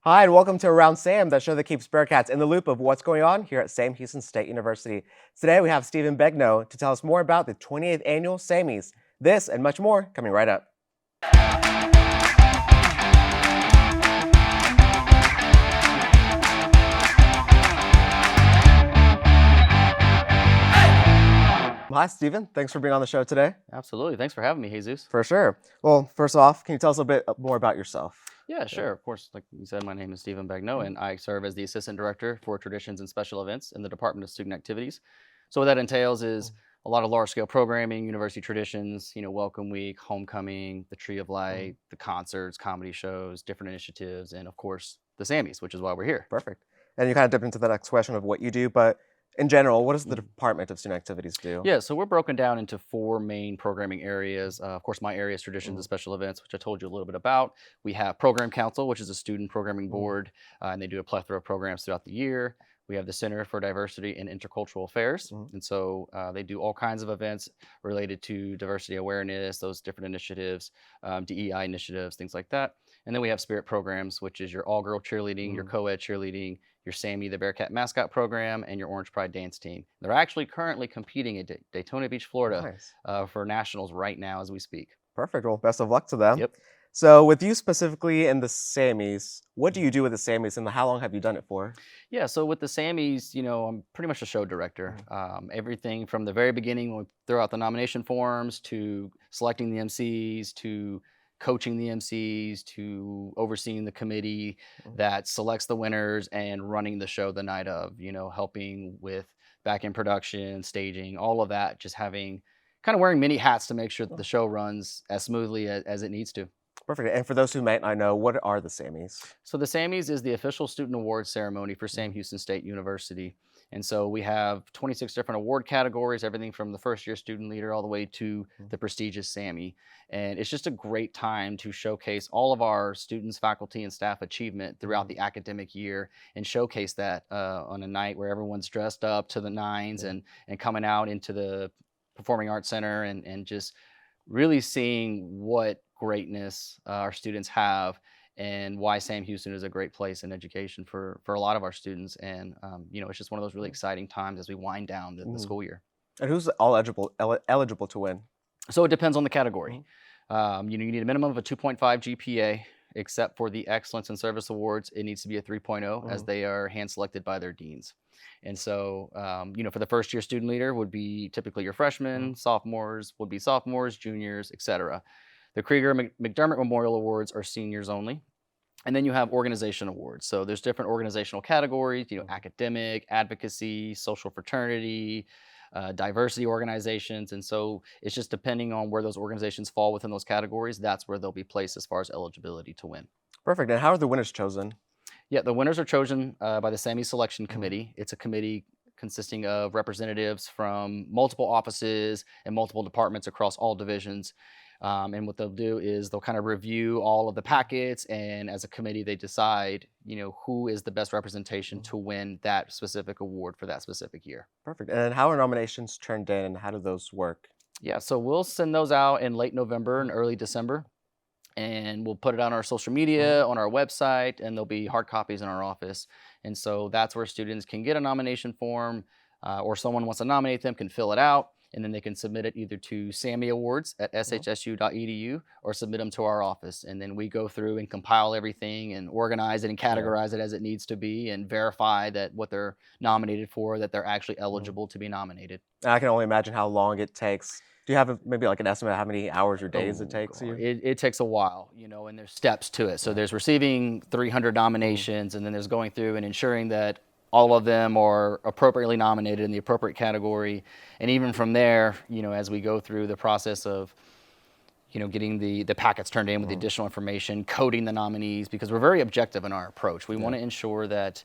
Hi, and welcome to Around Sam, the show that keeps Bearcats in the loop of what's going on here at Sam Houston State University. Today we have Stephen Begno to tell us more about the 28th Annual Samies. This and much more coming right up. Hi, Stephen. Thanks for being on the show today. Absolutely. Thanks for having me, Jesus. For sure. Well, first off, can you tell us a bit more about yourself? Yeah, sure. Of course, like you said, my name is Stephen Begno, and I serve as the Assistant Director for Traditions and Special Events in the Department of Student Activities. So what that entails is a lot of large-scale programming, university traditions, Welcome Week, Homecoming, the Tree of Light, the concerts, comedy shows, different initiatives, and of course, the Samies, which is why we're here. Perfect. And you kind of dip into the next question of what you do, but in general, what does the Department of Student Activities do? Yeah, so we're broken down into four main programming areas. Of course, my area is Traditions and Special Events, which I told you a little bit about. We have Program Council, which is a student programming board, and they do a plethora of programs throughout the year. We have the Center for Diversity and Intercultural Affairs, and so they do all kinds of events related to diversity awareness, those different initiatives, DEI initiatives, things like that. And then we have Spirit Programs, which is your all-girl cheerleading, your co-ed cheerleading, your Sammy the Bearcat mascot program, and your Orange Pride dance team. They're actually currently competing at Daytona Beach, Florida, for nationals right now as we speak. Perfect. Well, best of luck to them. Yep. So with you specifically in the Samies, what do you do with the Samies and how long have you done it for? Yeah, so with the Samies, I'm pretty much a show director. Everything from the very beginning when we throw out the nomination forms to selecting the MCs to coaching the MCs to overseeing the committee that selects the winners and running the show the night of, helping with back-end production, staging, all of that, just having kind of wearing many hats to make sure that the show runs as smoothly as it needs to. Perfect. And for those who might not know, what are the Samies? So the Samies is the official student award ceremony for Sam Houston State University. And so we have 26 different award categories, everything from the first year student leader all the way to the prestigious Sammy. And it's just a great time to showcase all of our students, faculty, and staff achievement throughout the academic year and showcase that on a night where everyone's dressed up to the nines and coming out into the Performing Arts Center and just really seeing what greatness our students have and why Sam Houston is a great place in education for a lot of our students. And, it's just one of those really exciting times as we wind down the school year. And who's all eligible to win? So it depends on the category. You need a minimum of a 2.5 GPA, except for the Excellence in Service Awards, it needs to be a 3.0 as they are hand selected by their deans. And so, for the first year student leader would be typically your freshmen, sophomores would be sophomores, juniors, etc. The Krieger McDermott Memorial Awards are seniors only. And then you have organization awards. So there's different organizational categories, academic, advocacy, social fraternity, diversity organizations. And so it's just depending on where those organizations fall within those categories, that's where they'll be placed as far as eligibility to win. Perfect. And how are the winners chosen? Yeah, the winners are chosen by the Sammy Selection Committee. It's a committee consisting of representatives from multiple offices and multiple departments across all divisions. And what they'll do is they'll kind of review all of the packets, and as a committee, they decide, who is the best representation to win that specific award for that specific year. Perfect. And how are nominations turned in, and how do those work? Yeah, so we'll send those out in late November and early December, and we'll put it on our social media, on our website, and there'll be hard copies in our office. And so that's where students can get a nomination form, or someone wants to nominate them can fill it out. And then they can submit it either to Sammy Awards at shsu.edu or submit them to our office. And then we go through and compile everything and organize it and categorize it as it needs to be and verify that what they're nominated for, that they're actually eligible to be nominated. I can only imagine how long it takes. Do you have maybe like an estimate of how many hours or days it takes you? It takes a while, and there's steps to it. So there's receiving 300 nominations, and then there's going through and ensuring that all of them are appropriately nominated in the appropriate category. And even from there, as we go through the process of, getting the packets turned in with the additional information, coding the nominees, because we're very objective in our approach. We want to ensure that,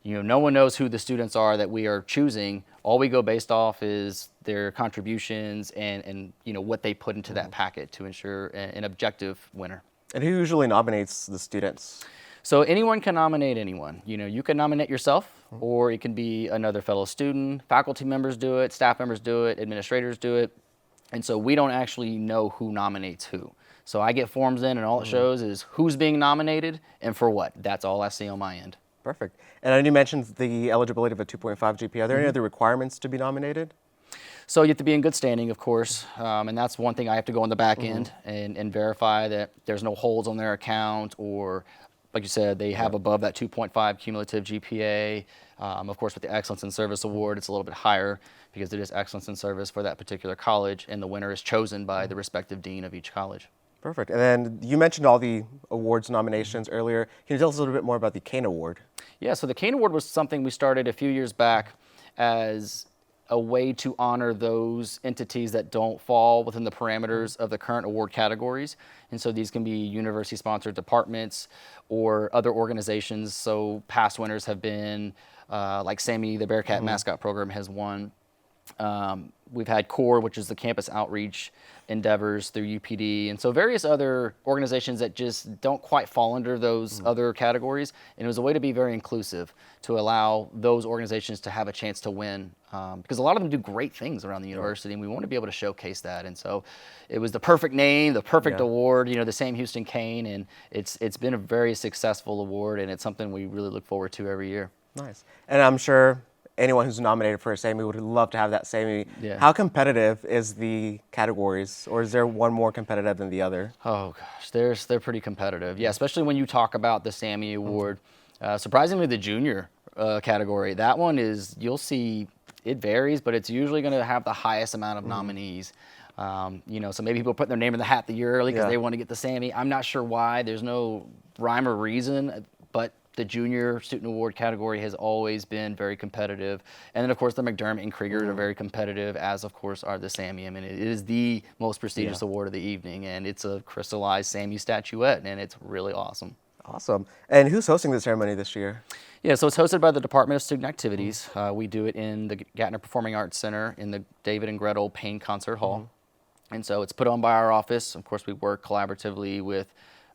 no one knows who the students are that we are choosing. All we go based off is their contributions and what they put into that packet to ensure an objective winner. And who usually nominates the students? So anyone can nominate anyone. You can nominate yourself, or it can be another fellow student. Faculty members do it, staff members do it, administrators do it. And so we don't actually know who nominates who. So I get forms in, and all it shows is who's being nominated and for what. That's all I see on my end. Perfect. And I know you mentioned the eligibility of a 2.5 GPA. Are there any other requirements to be nominated? So you have to be in good standing, of course, and that's one thing I have to go on the back end and verify that there's no holds on their account, or like you said, they have above that 2.5 cumulative GPA. Of course, with the Excellence in Service Award, it's a little bit higher because it is Excellence in Service for that particular college, and the winner is chosen by the respective dean of each college. Perfect. And then you mentioned all the awards nominations earlier. Can you tell us a little bit more about the Kane Award? Yeah, so the Kane Award was something we started a few years back as a way to honor those entities that don't fall within the parameters of the current award categories. And so these can be university-sponsored departments or other organizations. So past winners have been like Sammy, the Bearcat mascot program, has won. We've had CORE, which is the campus outreach endeavors through UPD, and so various other organizations that just don't quite fall under those other categories. And it was a way to be very inclusive, to allow those organizations to have a chance to win, because a lot of them do great things around the university, and we want to be able to showcase that. And so it was the perfect name, the perfect award, you know, the Sam Houston Kane, and it's been a very successful award, and it's something we really look forward to every year. Nice. And I'm sure anyone who's nominated for a Sammy would love to have that Sammy. Yeah. How competitive is the categories, or is there one more competitive than the other? Oh gosh, they're pretty competitive. Yeah, especially when you talk about the Sammy Award. Surprisingly, the junior category, that one is, you'll see, it varies, but it's usually going to have the highest amount of nominees. You know, so maybe people put their name in the hat the year early because they want to get the Sammy. I'm not sure why. There's no rhyme or reason, but the junior student award category has always been very competitive. And then, of course, the McDermott and Krieger are very competitive, as, of course, are the Sammy. I mean, it is the most prestigious award of the evening, and it's a crystallized Sammy statuette, and it's really awesome. Awesome. And who's hosting the ceremony this year? Yeah, so it's hosted by the Department of Student Activities. We do it in the Gatner Performing Arts Center in the David and Gretel Payne Concert Hall. And so it's put on by our office. Of course, we work collaboratively with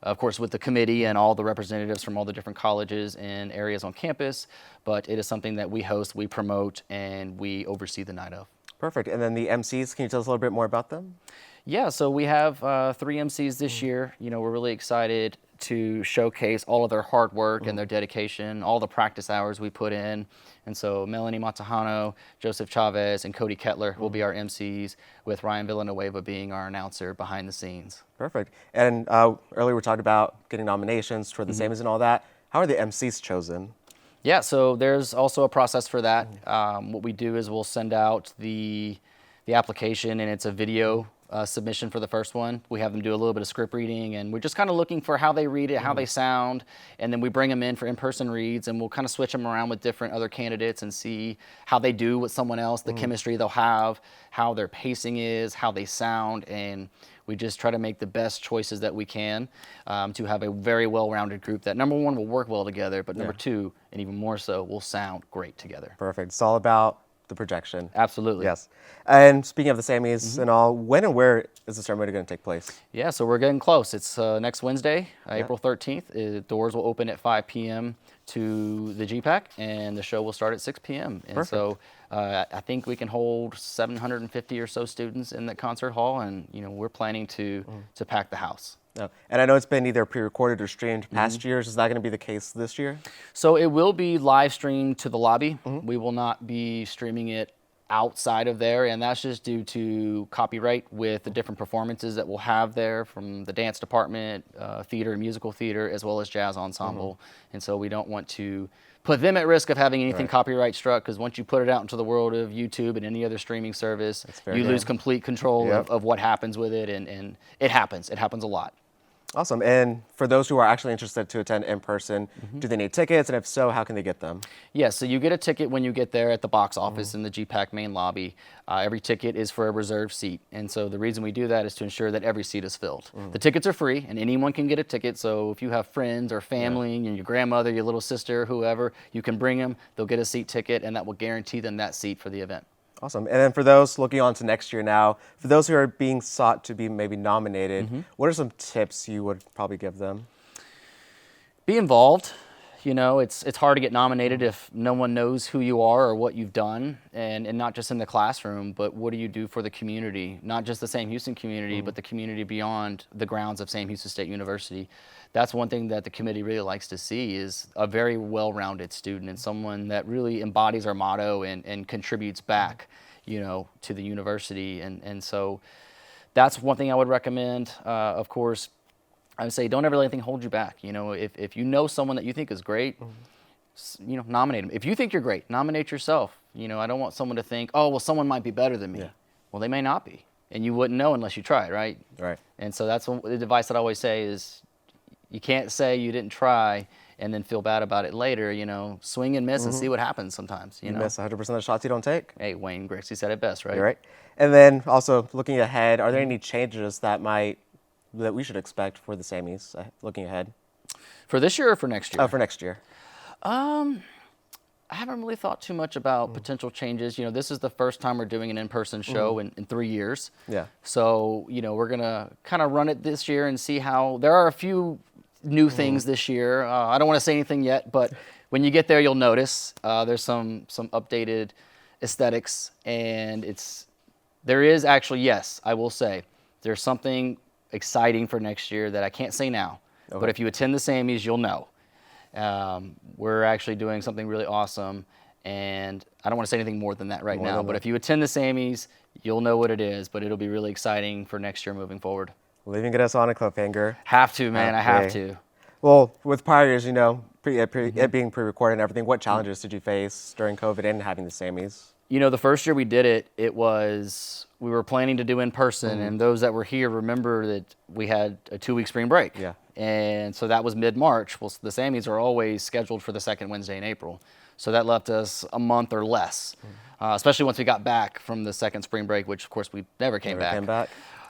the committee and all the representatives from all the different colleges and areas on campus, but it is something that we host, we promote, and we oversee the night of. Perfect. And then the MCs, can you tell us a little bit more about them? Yeah, so we have 3 MCs this year. You know, we're really excited to showcase all of their hard work and their dedication, all the practice hours we put in. And so Melanie Matahano, Joseph Chavez, and Cody Kettler will be our MCs, with Ryan Villanueva being our announcer behind the scenes. Perfect. And earlier we talked about getting nominations for the Sammys and all that. How are the MCs chosen? Yeah, so there's also a process for that. What we do is we'll send out the application, and it's a video submission for the first one. We have them do a little bit of script reading, and we're just kind of looking for how they read it, how they sound, and then we bring them in for in-person reads, and we'll kind of switch them around with different other candidates and see how they do with someone else, the chemistry they'll have, how their pacing is, how they sound, and we just try to make the best choices that we can to have a very well-rounded group that, number one, will work well together, but number two, and even more so, will sound great together. Perfect. It's all about the projection. Absolutely. Yes. And speaking of the Sammys and all, when and where is the ceremony going to take place? Yeah, so we're getting close. It's next Wednesday, April 13th. Doors will open at 5 p.m. to the GPAC, and the show will start at 6 p.m. And so I think we can hold 750 or so students in the concert hall, and you know, we're planning to pack the house. No. And I know it's been either pre-recorded or streamed past years. Is that going to be the case this year? So it will be live streamed to the lobby. We will not be streaming it outside of there, and that's just due to copyright with the different performances that we'll have there from the dance department, theater and musical theater, as well as jazz ensemble. And so we don't want to put them at risk of having anything copyright struck, because once you put it out into the world of YouTube and any other streaming service, you lose complete control of what happens with it, and it happens. It happens a lot. Awesome. And for those who are actually interested to attend in person, do they need tickets? And if so, how can they get them? Yeah, so you get a ticket when you get there at the box office in the GPAC main lobby. Every ticket is for a reserved seat. And so the reason we do that is to ensure that every seat is filled. The tickets are free, and anyone can get a ticket. So if you have friends or family, and your grandmother, your little sister, whoever, you can bring them. They'll get a seat ticket, and that will guarantee them that seat for the event. Awesome. And then for those looking on to next year now, for those who are being sought to be maybe nominated, what are some tips you would probably give them? Be involved. You know, it's hard to get nominated if no one knows who you are or what you've done, and not just in the classroom, but what do you do for the community, not just the Sam Houston community, but the community beyond the grounds of Sam Houston State University. That's one thing that the committee really likes to see, is a very well-rounded student and someone that really embodies our motto and contributes back, you know, to the university. And so that's one thing I would recommend. Of course, I would say don't ever let anything hold you back. You know, if you know someone that you think is great, you know, nominate them. If you think you're great, nominate yourself. You know, I don't want someone to think, oh, well, someone might be better than me. Yeah. Well, they may not be, and you wouldn't know unless you tried, right? Right. And so that's the advice that I always say is, you can't say you didn't try and then feel bad about it later. You know, swing and miss and see what happens sometimes. You know, miss 100% of the shots you don't take. Hey, Wayne Grixey said it best, right? You're right. And then also looking ahead, are there any changes that we should expect for the Sammys looking ahead? For this year or for next year? Oh, for next year. I haven't really thought too much about potential changes. You know, this is the first time we're doing an in-person show in 3 years. Yeah. So, you know, we're going to kind of run it this year and see how. There are a few new things this year. I don't want to say anything yet, but when you get there, you'll notice there's some updated aesthetics, and there is actually, yes, I will say, there's something exciting for next year that I can't say now. Okay. But if you attend the Sammys, you'll know. We're actually doing something really awesome, and I don't want to say anything more than that right now, but if you attend the Sammys, you'll know what it is, but it'll be really exciting for next year moving forward. Well, even get us on a cliffhanger. Have to, man. I have to. Well, with prior years, you know, it being pre-recorded and everything, what challenges did you face during COVID and having the Sammys? You know, the first year we did it, we were planning to do in person, and those that were here remember that we had a 2-week spring break. Yeah. And so that was mid-March. Well, the Sammys are always scheduled for the second Wednesday in April. So that left us a month or less, especially once we got back from the second spring break, which of course we never came back.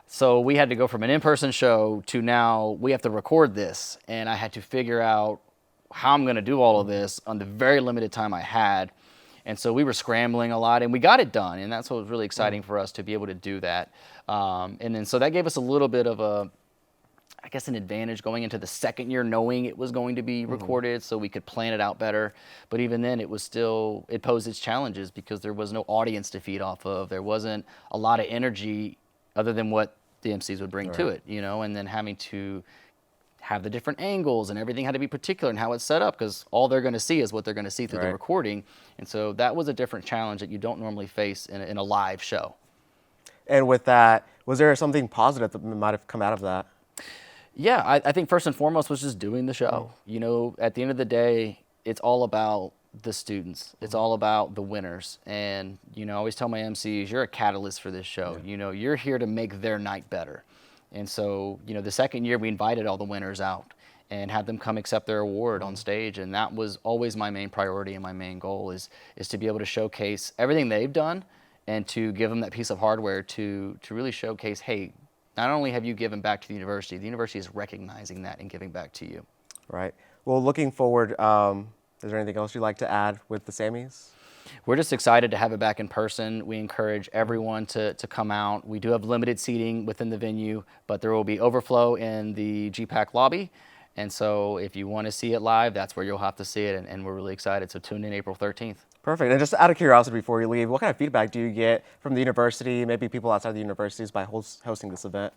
So we had to go from an in-person show to now we have to record this, and I had to figure out how I'm going to do all of this on the very limited time I had. And so we were scrambling a lot, and we got it done, and that's what was really exciting for us to be able to do that. And then so that gave us a little bit of an advantage going into the second year, knowing it was going to be recorded, so we could plan it out better. But even then, it posed its challenges because there was no audience to feed off of. There wasn't a lot of energy other than what the MCs would bring to it, you know, and then having to have the different angles and everything had to be particular in how it's set up, because all they're going to see is what they're going to see through the recording. And so that was a different challenge that you don't normally face in a live show. And with that, was there something positive that might have come out of that? Yeah, I think first and foremost was just doing the show. You know, at the end of the day, it's all about the students. It's all about the winners. And, you know, I always tell my MCs, you're a catalyst for this show. You know, you're here to make their night better. And so, you know, the second year we invited all the winners out and had them come accept their award on stage. And that was always my main priority and my main goal is to be able to showcase everything they've done and to give them that piece of hardware to really showcase, hey, not only have you given back to the university is recognizing that and giving back to you. Right. Well, looking forward, is there anything else you'd like to add with the Sammys? We're just excited to have it back in person. We encourage everyone to come out. We do have limited seating within the venue, but there will be overflow in the GPAC lobby. And so if you want to see it live, that's where you'll have to see it, and we're really excited. So tune in April 13th. Perfect. And just out of curiosity before you leave, what kind of feedback do you get from the university, maybe people outside the universities, by hosting this event?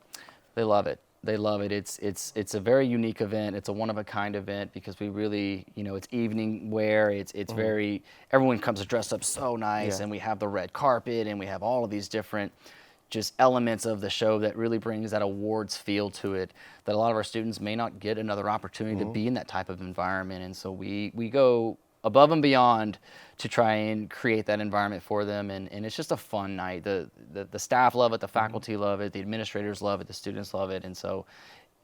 They love it. They love it. It's a very unique event. It's a one-of-a-kind event because we really, you know, it's evening wear. It's very, everyone comes dressed up so nice, and we have the red carpet, and we have all of these different just elements of the show that really brings that awards feel to it that a lot of our students may not get another opportunity to be in that type of environment. And so we go above and beyond to try and create that environment for them, and it's just a fun night. The staff love it, the faculty love it, the administrators love it, the students love it, and so,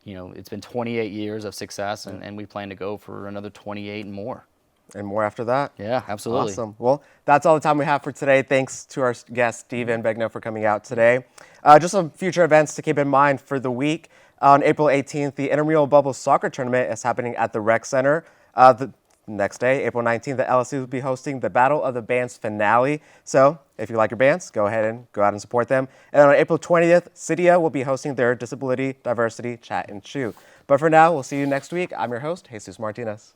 you know, it's been 28 years of success, and we plan to go for another 28 and more. And more after that? Yeah, absolutely. Awesome. Well, that's all the time we have for today. Thanks to our guest, Steven Begno, for coming out today. Just some future events to keep in mind for the week. On April 18th, the Intramural Bubbles Soccer Tournament is happening at the Rec Center. The next day, April 19th, the LSU will be hosting the Battle of the Bands finale. So if you like your bands, go ahead and go out and support them. And then on April 20th, CIDIA will be hosting their Disability Diversity Chat and Chew. But for now, we'll see you next week. I'm your host, Jesus Martinez.